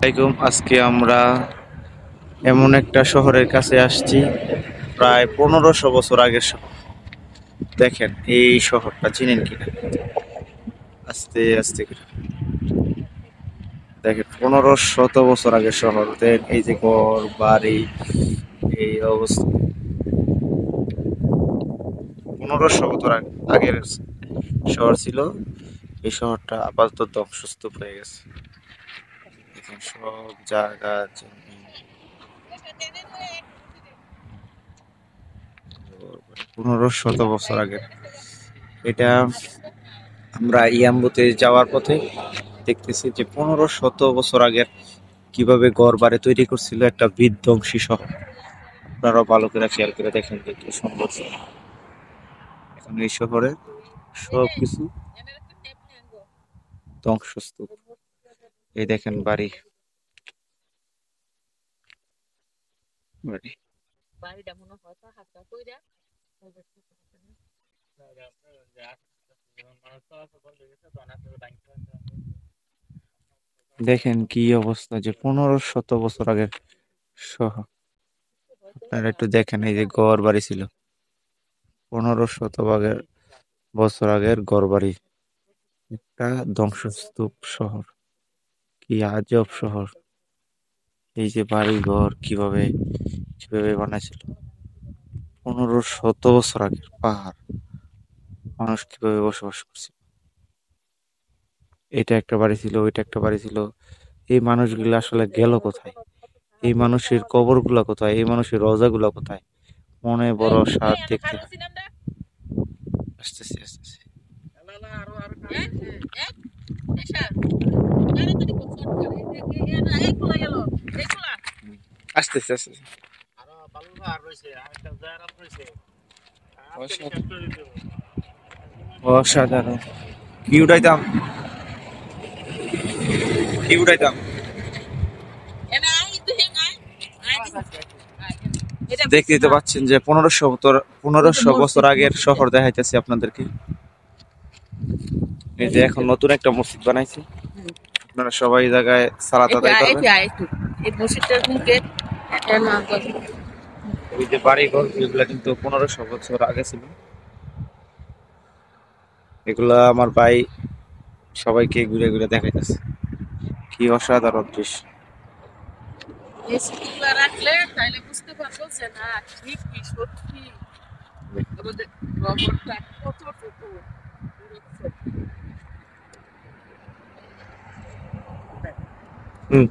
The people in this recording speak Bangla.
আজকে আমরা এমন একটা শহরের কাছে আসছি, প্রায় 1500 বছর আগের শহর। দেখেন এই শহরটা চিনেন কিনা, আস্তে আস্তে করে দেখেন 1500 বছর আগের শহর। দেন এই যে ঘর বাড়ি, এই অবস্থা 1500 বছর আগের শহর ছিল। এই শহরটা আপাতত ধ্বংসস্তূপ হয়ে গেছে। দেখেন সব জায়গা জমি, 1500 বছর আগের এটা। আমরা ইয়াম্বুতে যাওয়ার পথে দেখতেছি যে 1500 বছর আগের কিভাবে ঘর বাড়ি তৈরি করছিল একটা বিধ্বংসী শহর। আপনারাও ভালো করে খেয়াল করে দেখেন যে কি সুন্দর শহর। এখন এই শহরে সবকিছু ধ্বংসস্তূপ। এই দেখেন বাড়ি বাড়ি দেখেন কি অবস্থা, যে 1500 বছর আগের শহর। আপনারা একটু দেখেন, এই যে ঘর বাড়ি ছিল 1500 বছর আগের ঘর বাড়ি, একটা ধ্বংসস্তূপ শহর। কি আজব শহর! এই যে বাড়ি ঘর কিভাবে কিভাবে বানাইছিল 1500 বছর আগের পাহাড়, মানুষ কিভাবে বসবাস করছে। এটা একটা বাড়ি ছিল, ওইটা একটা বাড়ি ছিল। এই মানুষগুলো আসলে গেল কোথায়? এই মানুষের কবরগুলা কোথায়? এই মানুষের রোজাগুলা কোথায়? মনে বড় স্বাদ দেখতে হয়। আসতেছি আসতেছি আসতেছি আসতেছি। অসাধারণ! কি উঠাইতাম, কি উঠাইতাম। দেখতেই তো পাচ্ছেন যে 1500 বছর আগের শহর দেখাইতেছি আপনাদেরকে। এই যে এখন নতুন একটা মসজিদ বানাইছে, আপনারা সবাই এই জায়গায় সালাত আদায় করবেন। ওই যে বাড়ি ঘর এগুলা কিন্তু 1500 বছর আগে ছিল। এগুলা আমার ভাই সবাইকে ঘুরে ঘুরে দেখাইতেছে। কি অসাধারণ দৃশ্য! রাখলে তাইলে বুঝতে পারবো যে না ঠিকই সত্যি আমাদের রবরটা কতটুকু। হুম।